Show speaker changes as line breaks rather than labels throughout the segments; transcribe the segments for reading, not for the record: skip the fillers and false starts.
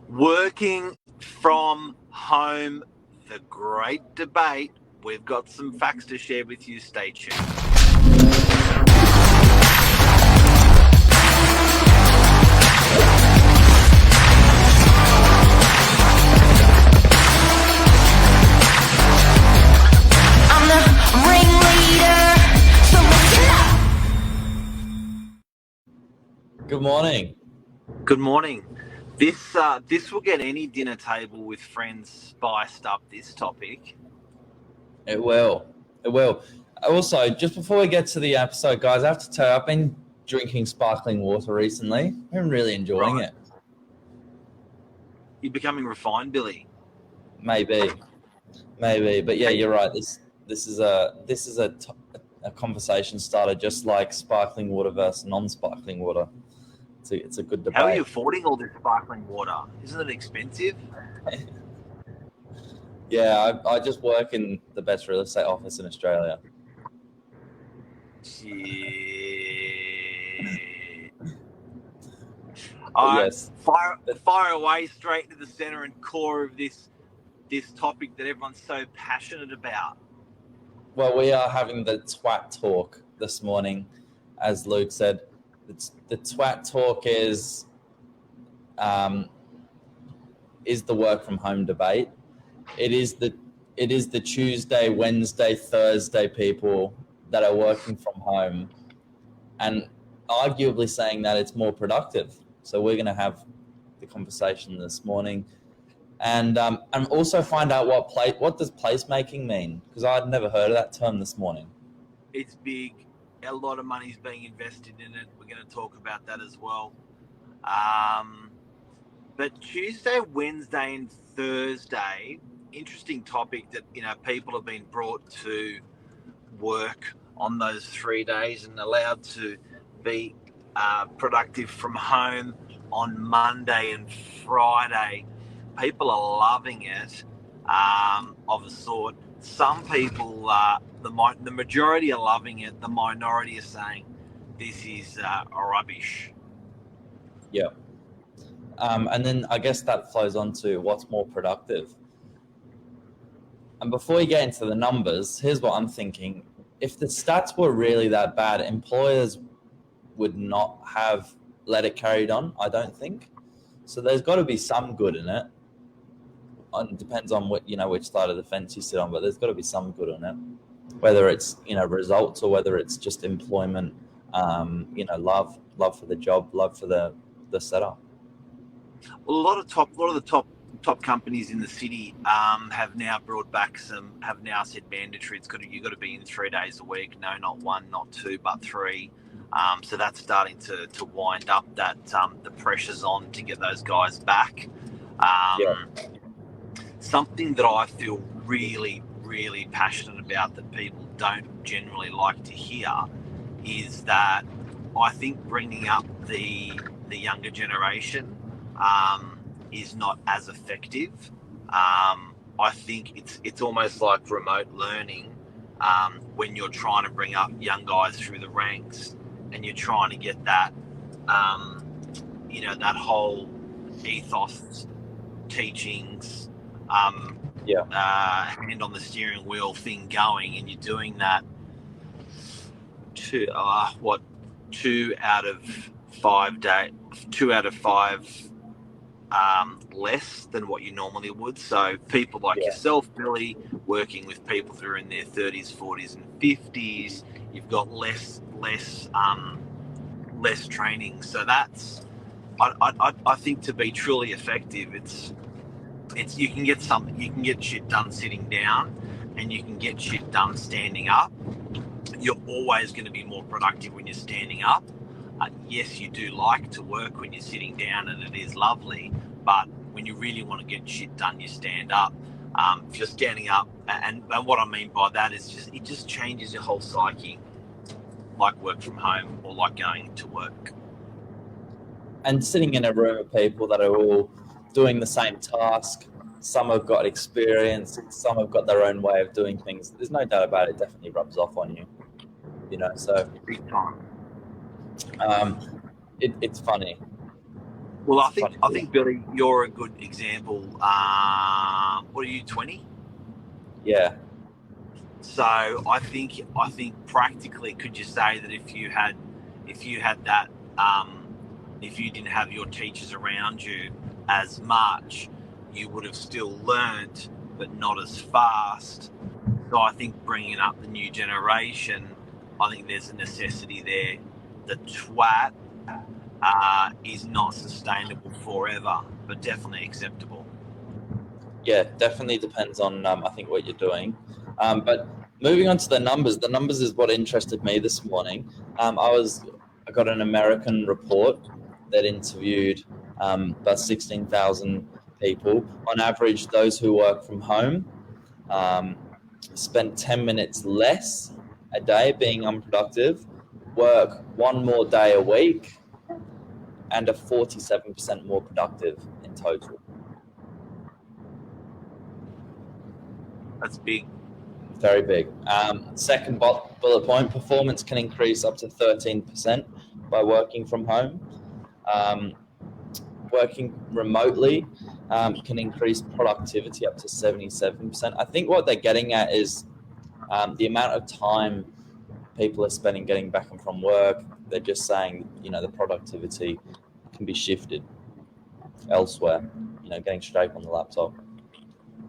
Working from home, the great debate. We've got some facts to share with you. Stay tuned.
I'm the ringleader, so listen up.
Good morning.
Good morning. This will get any dinner table with friends spiced up, this topic.
It will. Also, just before we get to the episode, guys, I have to tell you, I've been drinking sparkling water recently. I've been really enjoying it.
You're becoming refined, Billy.
Maybe, but yeah, you're right. This is a conversation starter, just like sparkling water versus non-sparkling water. It's a good debate.
How are you affording all this sparkling water? Isn't it expensive?
Yeah, I just work in the best real estate office in Australia.
Yes. Fire away straight into the center and core of this topic that everyone's so passionate about.
Well, we are having the T.W.A.T talk this morning, as Luke said. The T.W.A.T talk is the work from home debate. It is the Tuesday, Wednesday, Thursday people that are working from home and arguably saying that it's more productive. So we're going to have the conversation this morning and also find out what does placemaking mean, because I'd never heard of that term this morning.
It's big. A lot of money's being invested in it. We're going to talk about that as well. But Tuesday, Wednesday, and Thursday, interesting topic that people have been brought to work on those 3 days and allowed to be productive from home on Monday and Friday. People are loving it, of a sort. Some people, the majority are loving it. The minority are saying this is rubbish.
Yeah. And then I guess that flows on to what's more productive. And before we get into the numbers, here's what I'm thinking. If the stats were really that bad, employers would not have let it carried on, I don't think. So there's got to be some good in it. It depends on which side of the fence you sit on, but there's got to be some good in it. Whether it's results or whether it's just employment, love for the job, love for the setup.
Well, a lot of the top companies in the city have now said mandatory. You've got to be in 3 days a week. No, not one, not two, but three. So that's starting to wind up. That the pressure's on to get those guys back. Something that I feel really, really passionate about that people don't generally like to hear is that I think bringing up the younger generation is not as effective. I think it's almost like remote learning when you're trying to bring up young guys through the ranks and you're trying to get that that whole ethos, teachings, hand on the steering wheel thing going, and you're doing that two out of 5 less than what you normally would. So people like yourself, Billy, working with people that are in their 30s, 40s, and 50s, you've got less training. So that's I think to be truly effective, it's you can get shit done sitting down, and you can get shit done standing up. You're always going to be more productive when you're standing up. Yes, you do like to work when you're sitting down, and it is lovely. But when you really want to get shit done, you stand up. If you're standing up, and what I mean by that is it just changes your whole psyche, like work from home or like going to work.
And sitting in a room of people that are all doing the same task. Some have got experience, some have got their own way of doing things. There's no doubt about it. Definitely rubs off on you, So
big time.
It's funny.
Well,
It's funny.
I think Billy, you're a good example. What are you, 20?
Yeah.
So I think practically, could you say that if you had that, if you didn't have your teachers around you as much, you would have still learnt, but not as fast. So I think bringing up the new generation, I think there's a necessity there. The TWAT is not sustainable forever, but definitely acceptable.
Yeah, definitely depends on I think what you're doing. But moving on to the numbers is what interested me this morning. I got an American report that interviewed about 16,000 people. On average, those who work from home spend 10 minutes less a day being unproductive, work one more day a week, and are 47% more productive in total.
That's big.
Very big. Second bullet point, performance can increase up to 13% by working from home. Working remotely can increase productivity up to 77%. I think what they're getting at is the amount of time people are spending getting back and from work. They're just saying, the productivity can be shifted elsewhere, getting straight on the laptop.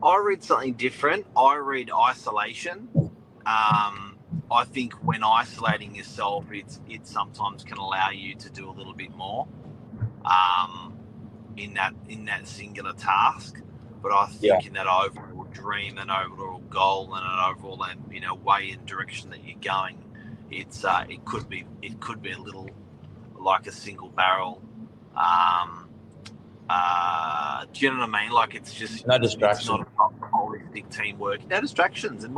I read something different. I read isolation. I think when isolating yourself, it sometimes can allow you to do a little bit more in that singular task. But I think in that overall dream and overall goal and an overall way and direction that you're going, it could be a little like a single barrel. Do you know what I mean? Like it's just
no distractions.
It's not a holistic teamwork. No distractions. And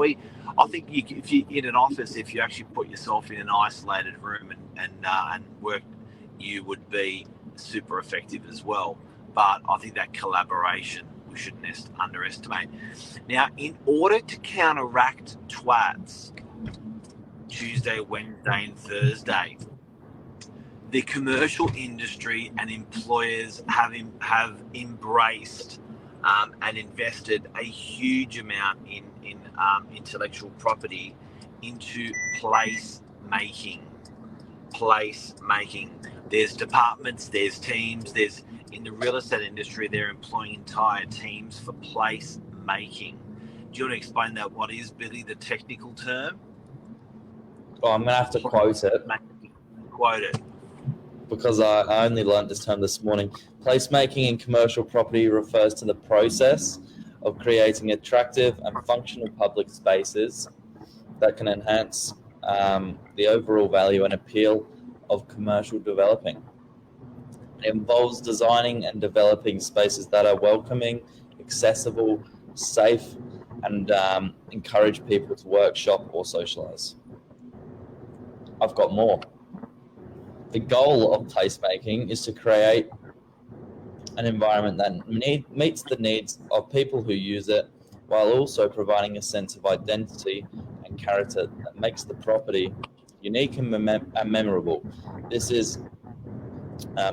I think if you in an office, if you actually put yourself in an isolated room and work, you would be super effective as well. But I think that collaboration we shouldn't underestimate. Now, in order to counteract TWATs, Tuesday, Wednesday, and Thursday, the commercial industry and employers have embraced and invested a huge amount in intellectual property into place making. There's departments, there's teams, in the real estate industry, they're employing entire teams for place making. Do you want to explain that? What is, Billy, the technical term?
Well, I'm going to have to quote it.
Quote it.
Because I only learned this term this morning. Placemaking in commercial property refers to the process of creating attractive and functional public spaces that can enhance the overall value and appeal of commercial developing. It involves designing and developing spaces that are welcoming, accessible, safe, and encourage people to workshop or socialize. I've got more. The goal of placemaking is to create an environment that meets the needs of people who use it, while also providing a sense of identity and character that makes the property unique and memorable. This is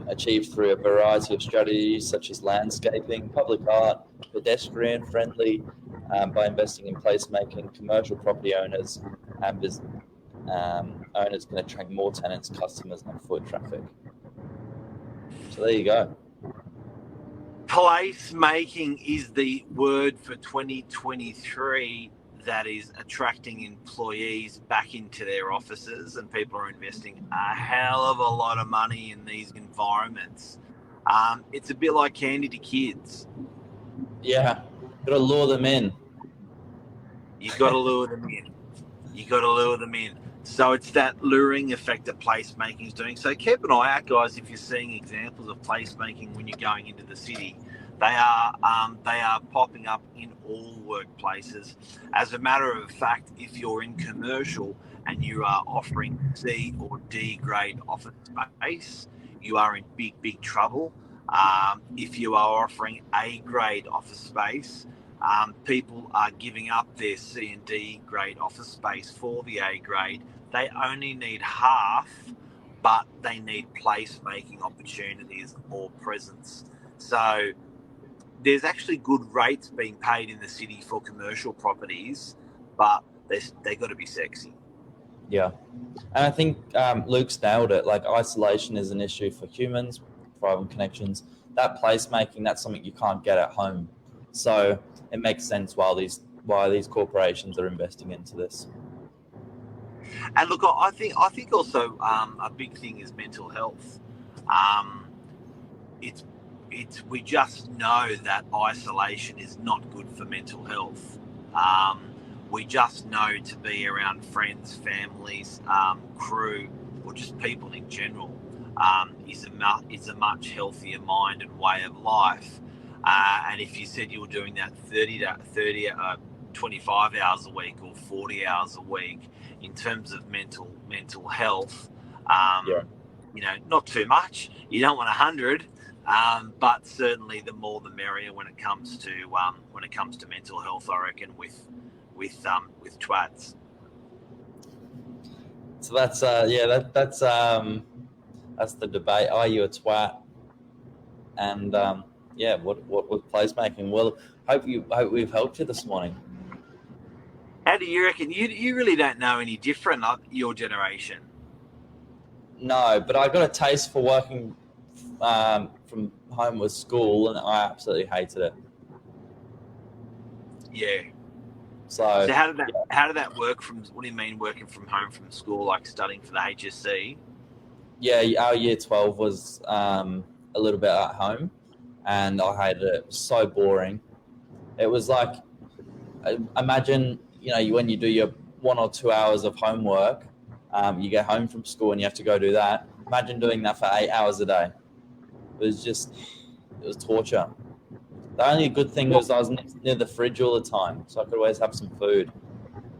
achieved through a variety of strategies such as landscaping, public art, pedestrian friendly, by investing in placemaking. Commercial property owners and business owners can attract more tenants, customers, and foot traffic. So there you go.
Place making is the word for 2023 that is attracting employees back into their offices, and people are investing a hell of a lot of money in these environments. It's a bit like candy to kids.
Yeah, got to lure them in.
You got to lure them in. So it's that luring effect that placemaking is doing. So keep an eye out, guys, if you're seeing examples of placemaking when you're going into the city. They are popping up in all workplaces. As a matter of fact, if you're in commercial and you are offering C or D grade office space, you are in big trouble. If you are offering A grade office space, people are giving up their C and D grade office space for the A grade. They only need half but they need place-making opportunities or presence. So there's actually good rates being paid in the city for commercial properties, but they got to be sexy.
Yeah. And I think Luke's nailed it. Like, isolation is an issue for humans, private connections. That placemaking, that's something you can't get at home. So it makes sense why these corporations are investing into this.
And look, I think also a big thing is mental health. It's we just know that isolation is not good for mental health. We just know to be around friends, families, crew, or just people in general is a much healthier mind and way of life. And if you said you were doing that 25 hours a week or 40 hours a week, in terms of mental health, not too much. You don't want 100, but certainly the more the merrier when it comes to mental health, I reckon, with twats.
So that's that's the debate. Are you a twat? And what was placemaking? Well, hope we've helped you this morning.
How do you reckon? You really don't know any different, your generation?
No, but I got a taste for working from home with school, and I absolutely hated it.
Yeah.
So
how did that work? What do you mean working from home from school, like studying for the HSC?
Yeah, our year 12 was a little bit at home, and I hated it. It was so boring. It was like, imagine, when you do your 1 or 2 hours of homework, you get home from school and you have to go do that. Imagine doing that for 8 hours a day. It was torture. The only good thing was I was near the fridge all the time, so I could always have some food.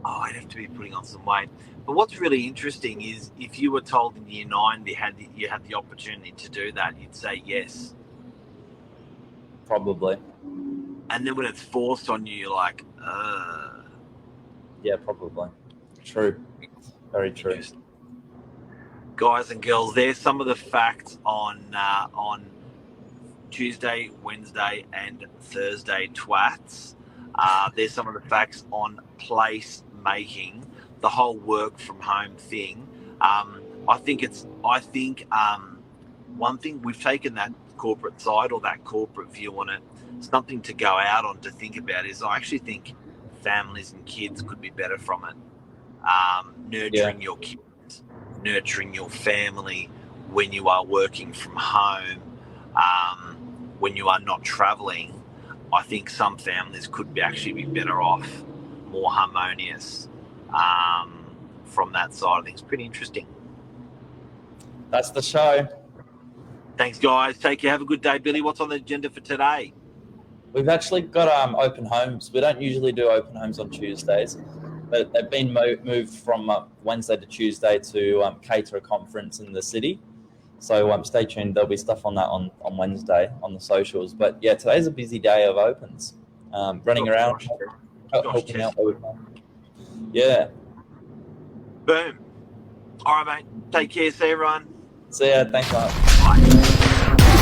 Oh, I'd have to be putting on some weight. But what's really interesting is if you were told in year 9 you had the opportunity to do that, you'd say yes.
Probably.
And then when it's forced on you, you're like,
Yeah, probably. True. Very true.
Guys and girls, there's some of the facts on Tuesday, Wednesday, and Thursday twats. There's some of the facts on place making, the whole work from home thing. I think one thing we've taken that corporate side or that corporate view on it. Something to go out on to think about is I actually think families and kids could be better from it. Nurturing your kids, nurturing your family when you are working from home, when you are not travelling. I think some families could actually be better off, more harmonious from that side of things. Pretty interesting.
That's the show.
Thanks, guys. Take care. Have a good day. Billy, what's on the agenda for today?
We've actually got open homes. We don't usually do open homes on Tuesdays, but they've been moved from Wednesday to Tuesday to cater a conference in the city. So stay tuned. There'll be stuff on that on Wednesday on the socials. But yeah, today's a busy day of opens. Running around, helping out. Yeah.
Boom. All right, mate. Take care. See you, everyone.
See ya. Thanks, mate.
Bye.